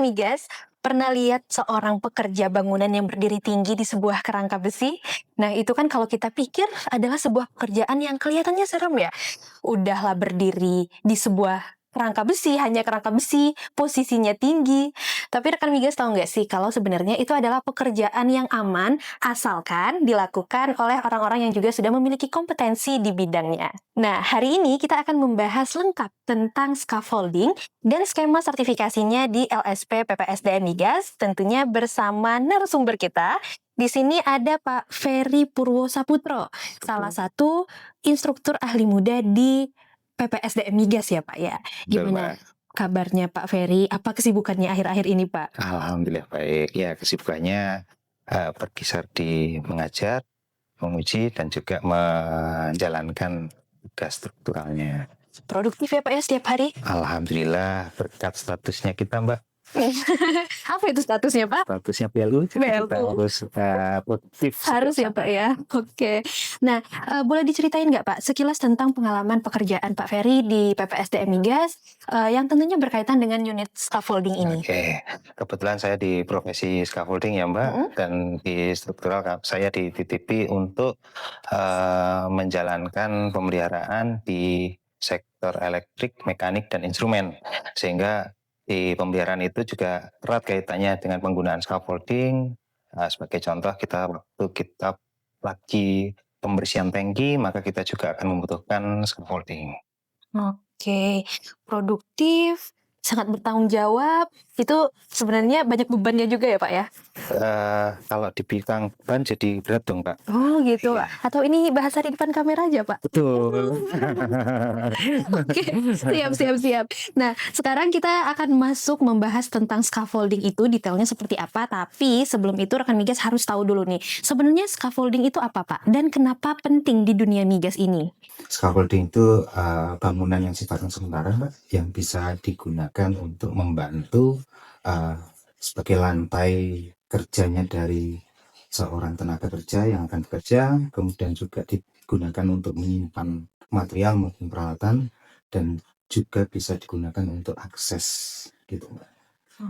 rekan migas, pernah lihat seorang pekerja bangunan yang berdiri tinggi di sebuah kerangka besi? Nah, itu kan kalau kita pikir adalah sebuah pekerjaan yang kelihatannya serem ya. Udahlah berdiri di sebuah kerangka besi, hanya kerangka besi, posisinya tinggi. Tapi rekan migas tahu nggak sih kalau sebenarnya itu adalah pekerjaan yang aman asalkan dilakukan oleh orang-orang yang juga sudah memiliki kompetensi di bidangnya. Nah, hari ini kita akan membahas lengkap tentang scaffolding dan skema sertifikasinya di LSP PPSDM Migas, tentunya bersama narasumber kita. Di sini ada Pak Ferry Purwosaputro, salah satu instruktur ahli muda di PPSDM Migas ya Pak ya. Betul, Gimana Mbak. kabarnya Pak Ferry? Apa kesibukannya akhir-akhir ini Pak? Alhamdulillah baik. Ya, kesibukannya berkisar di mengajar, menguji, dan juga menjalankan tugas strukturalnya. Produktif ya Pak ya setiap hari? Alhamdulillah berkat statusnya kita, Mbak. Apa itu statusnya Pak? Statusnya PLU, jadi kita BLU. harus produktif Harus ya setiap Pak saat. ya. Oke. Nah, boleh diceritain nggak Pak sekilas tentang pengalaman pekerjaan Pak Ferry di PPSDM Migas yang tentunya berkaitan dengan unit scaffolding ini? Oke, kebetulan saya di profesi scaffolding ya, Mbak, Mm-mm. dan di struktural saya dititipi untuk menjalankan pemeliharaan di sektor elektrik, mekanik, dan instrumen. Sehingga di pemeliharaan itu juga erat kaitannya dengan penggunaan scaffolding. Sebagai contoh, waktu kita lagi pembersihan tangki, maka kita juga akan membutuhkan scaffolding. Oke, produktif, sangat bertanggung jawab. Itu sebenarnya banyak bebannya juga ya Pak ya? Kalau dibilang beban jadi berat dong, Pak. Oh gitu Pak. Iya. Atau ini bahasa di depan kamera aja Pak? Betul. Oke, siap. Nah, sekarang kita akan masuk membahas tentang scaffolding itu detailnya seperti apa. Tapi sebelum itu rekan migas harus tahu dulu nih, sebenarnya scaffolding itu apa Pak? Dan kenapa penting di dunia migas ini? Scaffolding itu bangunan yang sifatnya sementara, Mbak, yang bisa digunakan untuk membantu sebagai lantai kerjanya dari seorang tenaga kerja yang akan bekerja, kemudian juga digunakan untuk menyimpan material maupun peralatan, dan juga bisa digunakan untuk akses gitu, Mbak.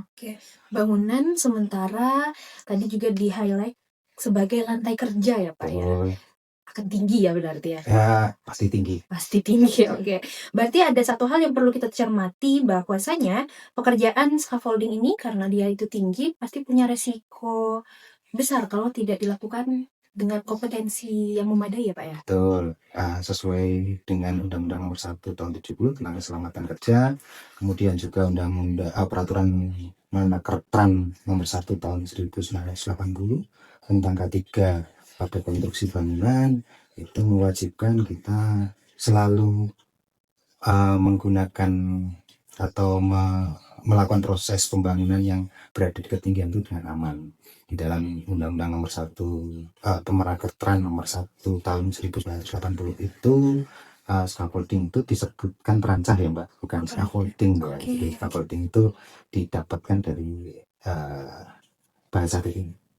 Oke, bangunan sementara tadi juga di-highlight sebagai lantai kerja ya Pak ya? Betul. Akan tinggi ya berarti ya? Ya, pasti tinggi. Pasti tinggi, oke. Berarti ada satu hal yang perlu kita cermati bahwasanya pekerjaan scaffolding ini karena dia itu tinggi pasti punya resiko besar kalau tidak dilakukan dengan kompetensi yang memadai ya Pak ya? Betul, sesuai dengan Undang-Undang Nomor 1 Tahun 70 tentang Keselamatan Kerja, kemudian juga Peraturan Menakertran Nomor 1 Tahun 1980 tentang K3 pada konstruksi bangunan, itu mewajibkan kita selalu menggunakan atau melakukan proses pembangunan yang berada di ketinggian itu dengan aman. Di dalam Undang-Undang Nomor 1 Pemeraketran Nomor 1 Tahun 1980 itu scaffolding itu disebutkan perancah ya Mbak, bukan scaffolding ya. Oke. Jadi scaffolding itu didapatkan dari bahasa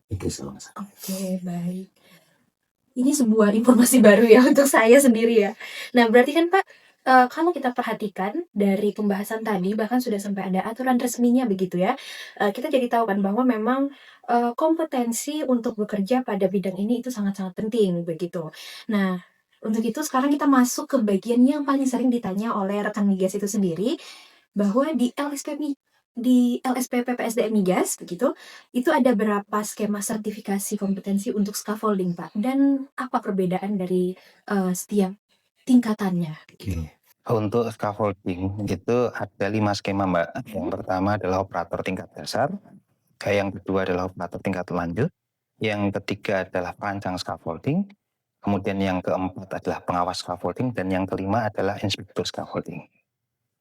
Inggris kalau nggak salah. Oke, baik. Ini sebuah informasi baru ya untuk saya sendiri ya. Nah, berarti kan Pak, kalau kita perhatikan dari pembahasan tadi bahkan sudah sampai ada aturan resminya begitu ya. Kita jadi tahu kan bahwa memang kompetensi untuk bekerja pada bidang ini itu sangat-sangat penting begitu. Nah, untuk itu sekarang kita masuk ke bagian yang paling sering ditanya oleh rekan migas itu sendiri bahwa di LSP PPSDM Migas begitu, itu ada berapa skema sertifikasi kompetensi untuk scaffolding Pak? Dan apa perbedaan dari setiap tingkatannya? Oke. Untuk scaffolding itu ada 5 skema, Mbak. Yang pertama adalah operator tingkat dasar, yang kedua adalah operator tingkat lanjut, yang ketiga adalah perancang scaffolding, kemudian yang keempat adalah pengawas scaffolding, dan yang kelima adalah inspektur scaffolding.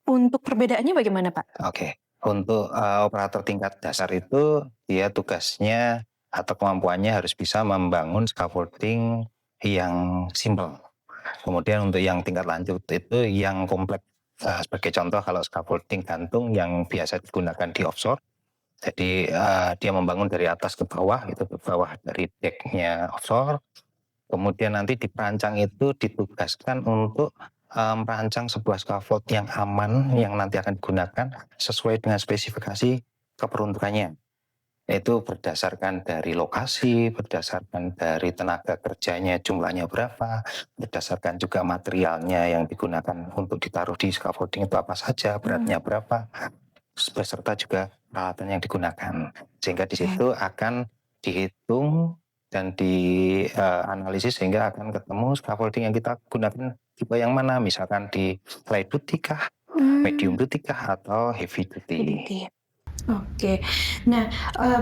Untuk perbedaannya bagaimana Pak? Oke, untuk operator tingkat dasar itu dia tugasnya atau kemampuannya harus bisa membangun scaffolding yang simple. Kemudian untuk yang tingkat lanjut itu yang kompleks. Sebagai contoh kalau scaffolding gantung yang biasa digunakan di offshore, jadi dia membangun dari atas ke bawah, itu ke bawah dari decknya offshore. Kemudian nanti di perancang itu ditugaskan untuk merancang sebuah scaffold yang aman yang nanti akan digunakan sesuai dengan spesifikasi keperuntukannya. Itu berdasarkan dari lokasi, berdasarkan dari tenaga kerjanya jumlahnya berapa, berdasarkan juga materialnya yang digunakan untuk ditaruh di scaffolding itu apa saja, beratnya berapa, beserta juga peralatan yang digunakan. Sehingga di situ akan dihitung dan dianalisis sehingga akan ketemu scaffolding yang kita gunakan tipe yang mana, misalkan di light duty kah, medium duty kah, atau heavy duty. Oke, nah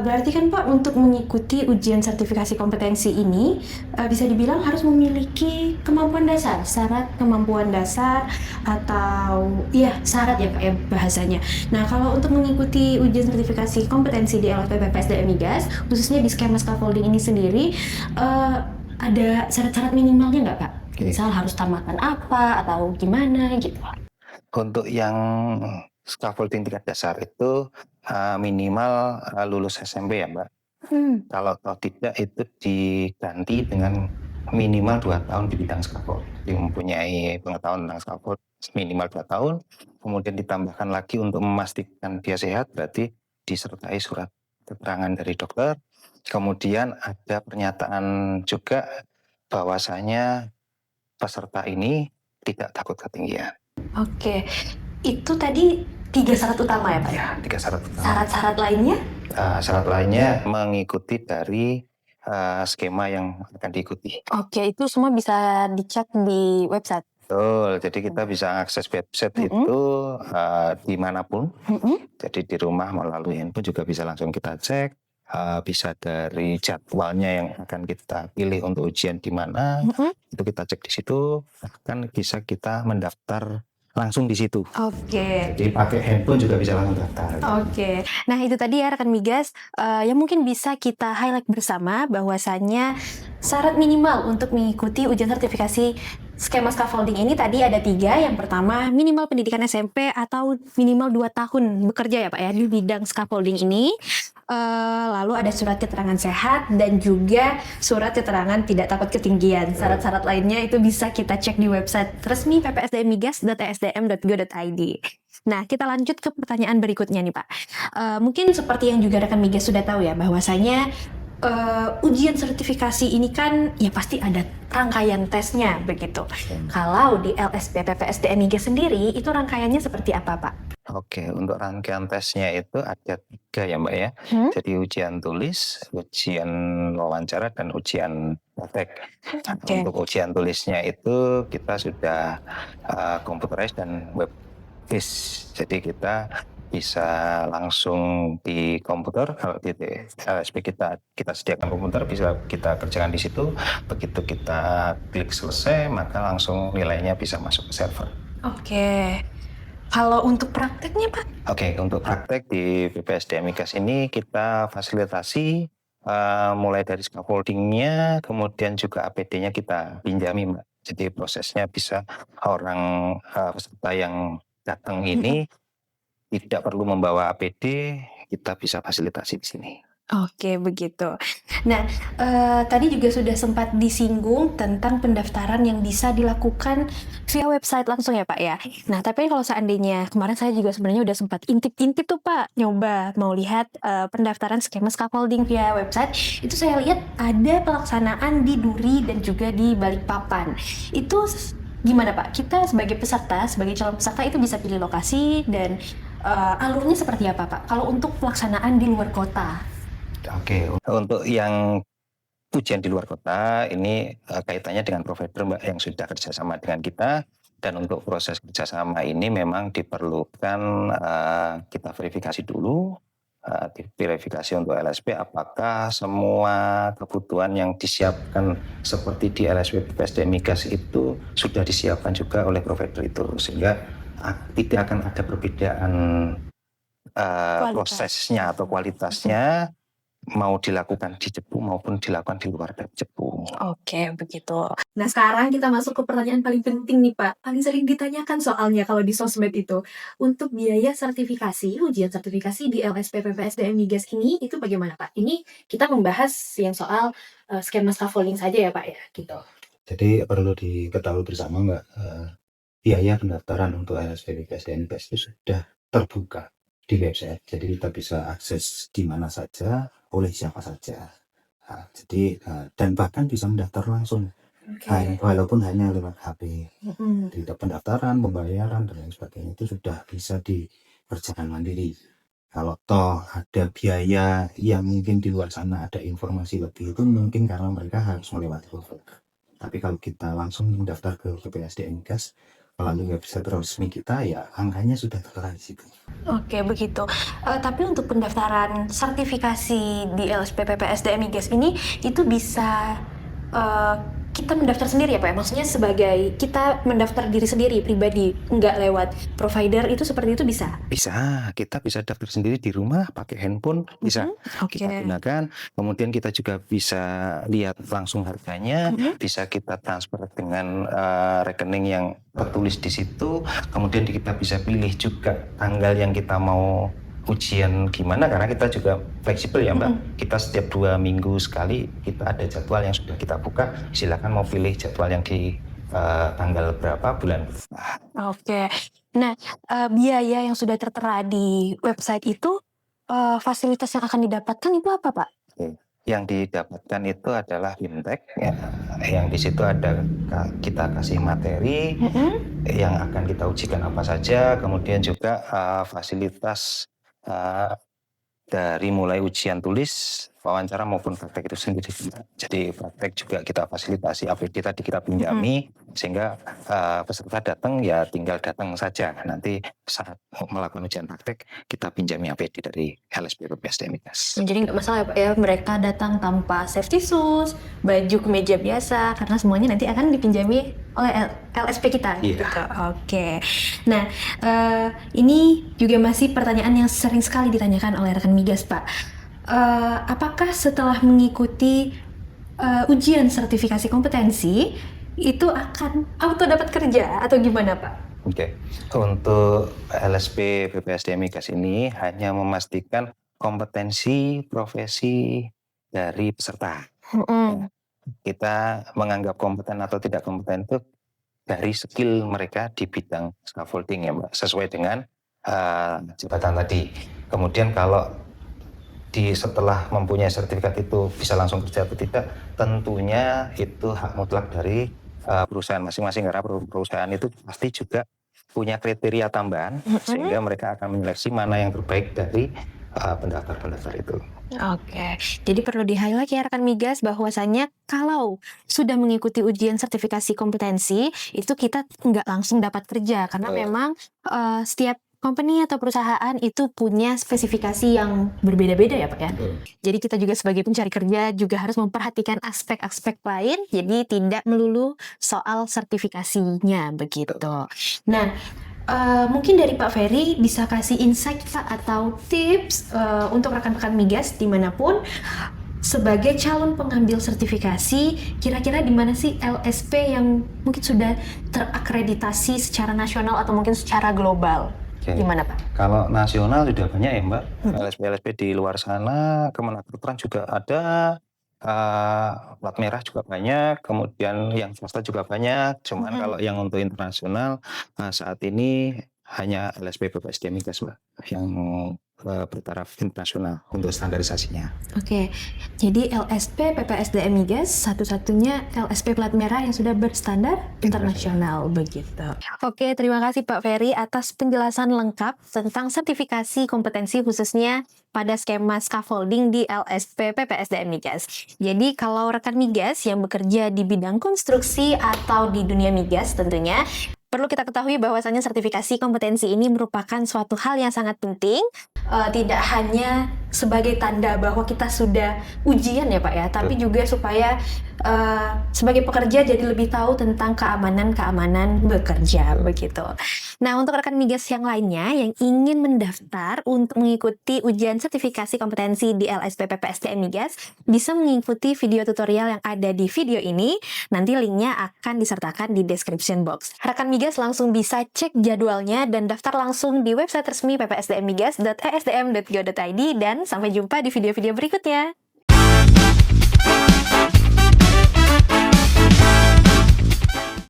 berarti kan Pak untuk mengikuti ujian sertifikasi kompetensi ini bisa dibilang harus memiliki kemampuan dasar, syarat kemampuan dasar atau syarat ya Pak ya bahasanya. Nah kalau untuk mengikuti ujian sertifikasi kompetensi di LSP PPSDM Migas, khususnya di skema scaffolding ini sendiri ada syarat-syarat minimalnya nggak Pak? Misal harus tamatan apa atau gimana gitu? Untuk yang scaffolding tingkat dasar itu minimal lulus SMP ya Mbak. Kalau tidak itu diganti dengan minimal 2 tahun di bidang scaffold. Jadi mempunyai pengetahuan tentang scaffold minimal 2 tahun, kemudian ditambahkan lagi untuk memastikan dia sehat, berarti disertai surat keterangan dari dokter. Kemudian ada pernyataan juga bahwasanya peserta ini tidak takut ketinggian. Oke, itu tadi 3 syarat utama ya Pak? Ya, 3 syarat utama. Syarat-syarat lainnya? Syarat lainnya mengikuti dari skema yang akan diikuti. Oke, itu semua bisa dicek di website? Betul, jadi kita bisa akses website itu dimanapun. Jadi di rumah melalui handphone juga bisa langsung kita cek. Bisa dari jadwalnya yang akan kita pilih untuk ujian di mana, itu kita cek di situ. Kan bisa kita mendaftar langsung di situ. Oke. Jadi pakai handphone juga bisa langsung daftar. Oke. Nah itu tadi ya rekan migas yang mungkin bisa kita highlight bersama bahwasannya syarat minimal untuk mengikuti ujian sertifikasi skema scaffolding ini tadi ada 3. Yang pertama minimal pendidikan SMP atau minimal 2 tahun bekerja ya Pak ya di bidang scaffolding ini. Lalu ada surat keterangan sehat dan juga surat keterangan tidak takut ketinggian. Syarat-syarat lainnya itu bisa kita cek di website resmi ppsdmigas.esdm.go.id. Nah, kita lanjut ke pertanyaan berikutnya nih Pak. Mungkin seperti yang juga rekan migas sudah tahu ya, bahwasanya ujian sertifikasi ini kan ya pasti ada rangkaian tesnya begitu. Kalau di LSP PPSDM Migas sendiri itu rangkaiannya seperti apa Pak? Oke, untuk rangkaian tesnya itu ada 3 ya Mbak ya. Jadi ujian tulis, ujian wawancara, dan ujian praktek. Untuk ujian tulisnya itu kita sudah computerized dan web based. Jadi kita bisa langsung di komputer. Kalau di LSP kita sediakan komputer, bisa kita kerjakan di situ. Begitu kita klik selesai, maka langsung nilainya bisa masuk ke server. Oke. Kalau untuk prakteknya Pak? Oke, untuk praktek di PPSDM Migas ini kita fasilitasi mulai dari scaffoldingnya, kemudian juga APD-nya kita pinjami Mbak. Jadi prosesnya bisa orang peserta yang datang ini tidak perlu membawa APD, kita bisa fasilitasi di sini. Oke, begitu. Nah, tadi juga sudah sempat disinggung tentang pendaftaran yang bisa dilakukan via website langsung ya Pak ya. Nah, tapi kalau seandainya kemarin saya juga sebenarnya udah sempat intip-intip tuh Pak, nyoba mau lihat pendaftaran skema scaffolding via website. Itu saya lihat ada pelaksanaan di Duri dan juga di Balikpapan. Itu gimana Pak? Kita sebagai peserta, sebagai calon peserta itu bisa pilih lokasi dan alurnya seperti apa Pak? Kalau untuk pelaksanaan di luar kota? Oke, untuk yang ujian di luar kota ini kaitannya dengan provider Mbak yang sudah kerjasama dengan kita, dan untuk proses kerjasama ini memang diperlukan kita verifikasi dulu, verifikasi untuk LSP apakah semua kebutuhan yang disiapkan seperti di LSP PPSDM Migas itu sudah disiapkan juga oleh provider itu, sehingga tidak akan ada perbedaan prosesnya atau kualitasnya mau dilakukan di Cepu maupun dilakukan di luar dari Cepu. Oke, begitu. Nah, sekarang kita masuk ke pertanyaan paling penting nih, Pak. Paling sering ditanyakan soalnya kalau di sosmed itu. Untuk biaya sertifikasi, ujian sertifikasi di LSP PPSDM Migas ini, itu bagaimana, Pak? Ini kita membahas yang soal skema scaffolding saja ya, Pak, ya? Gitu. Jadi perlu diketahui bersama Mbak, biaya pendaftaran untuk LSP PPSDM Migas itu sudah terbuka di website. Jadi kita bisa akses di mana saja, oleh siapa saja. Nah, jadi dan bahkan bisa mendaftar langsung, walaupun hanya lewat HP. Di pendaftaran, pembayaran dan lain sebagainya itu sudah bisa dikerjakan mandiri. Kalau toh ada biaya yang mungkin di luar sana ada informasi lebih, itu mungkin karena mereka harus melewati Google. Tapi kalau kita langsung mendaftar ke BPSDM Migas melalui website resmi kita, ya angkanya sudah tertera di situ. Oke, begitu. Tapi untuk pendaftaran sertifikasi di LSP PPSDM Migas ini itu bisa kita mendaftar sendiri ya Pak? Maksudnya sebagai kita mendaftar diri sendiri pribadi, nggak lewat provider, itu seperti itu bisa? Bisa, kita bisa daftar sendiri di rumah pakai handphone, bisa Oke. kita gunakan. Kemudian kita juga bisa lihat langsung harganya, bisa kita transfer dengan rekening yang tertulis di situ. Kemudian kita bisa pilih juga tanggal yang kita mau ujian gimana, karena kita juga fleksibel ya Mbak. Kita setiap 2 minggu sekali kita ada jadwal yang sudah kita buka. Silakan mau pilih jadwal yang di tanggal berapa, bulan. Oke. Nah, biaya yang sudah tertera di website itu, fasilitas yang akan didapatkan itu apa Pak? Yang didapatkan itu adalah BIMTEK, ya, yang di situ ada kita kasih materi yang akan kita ujikan apa saja, kemudian juga fasilitas dari mulai ujian tulis, wawancara maupun praktek itu sendiri. Jadi praktek juga kita fasilitasi, APD tadi kita pinjami, sehingga peserta datang ya tinggal datang saja. Nanti saat melakukan ujian praktek kita pinjami APD dari LSP PPSDM Migas. Jadi nggak masalah ya Pak ya, mereka datang tanpa safety shoes, baju kemeja biasa, karena semuanya nanti akan dipinjami oleh LSP kita. Iya. Gitu. Oke. Nah, ini juga masih pertanyaan yang sering sekali ditanyakan oleh rekan Migas Pak. Apakah setelah mengikuti ujian sertifikasi kompetensi itu akan auto dapat kerja atau gimana Pak? Oke, untuk LSP PPSDM Migas ini hanya memastikan kompetensi profesi dari peserta. Kita menganggap kompeten atau tidak kompeten itu dari skill mereka di bidang scaffolding ya Mbak, sesuai dengan jabatan tadi. Kemudian kalau setelah mempunyai sertifikat itu bisa langsung kerja atau tidak, tentunya itu hak mutlak dari perusahaan masing-masing, karena perusahaan itu pasti juga punya kriteria tambahan, sehingga mereka akan menyeleksi mana yang terbaik dari pendaftar-pendaftar itu. Oke, jadi perlu di-highlight ya rekan Migas bahwasannya kalau sudah mengikuti ujian sertifikasi kompetensi itu kita nggak langsung dapat kerja karena memang setiap company atau perusahaan itu punya spesifikasi yang berbeda-beda ya Pak ya. Jadi kita juga sebagai pencari kerja juga harus memperhatikan aspek-aspek lain, jadi tidak melulu soal sertifikasinya begitu. Nah, mungkin dari Pak Ferry bisa kasih insight Pak atau tips untuk rekan-rekan Migas dimanapun sebagai calon pengambil sertifikasi, kira-kira di mana sih LSP yang mungkin sudah terakreditasi secara nasional atau mungkin secara global? Gimana Pak? Kalau nasional sudah banyak ya Mbak, LSP-LSP di luar sana, Kemenakutran juga ada, plat merah juga banyak, kemudian yang swasta juga banyak. Cuman kalau yang untuk internasional saat ini hanya LSP PPSDM Migas Mbak yang bertaraf internasional untuk standarisasinya. Oke, jadi LSP PPSDM Migas satu-satunya LSP plat merah yang sudah berstandar internasional begitu. Oke, terima kasih Pak Ferry atas penjelasan lengkap tentang sertifikasi kompetensi khususnya pada skema scaffolding di LSP PPSDM Migas. Jadi kalau rekan Migas yang bekerja di bidang konstruksi atau di dunia migas tentunya perlu kita ketahui bahwasannya sertifikasi kompetensi ini merupakan suatu hal yang sangat penting, tidak hanya sebagai tanda bahwa kita sudah ujian ya Pak ya, tapi juga supaya sebagai pekerja jadi lebih tahu tentang keamanan bekerja begitu. Nah, untuk rekan Migas yang lainnya yang ingin mendaftar untuk mengikuti ujian sertifikasi kompetensi di LSP PPSDM Migas, bisa mengikuti video tutorial yang ada di video ini. Nanti linknya akan disertakan di description box. Rekan Migas langsung bisa cek jadwalnya dan daftar langsung di website resmi ppsdmmigas.esdm.go.id dan sampai jumpa di video-video berikutnya.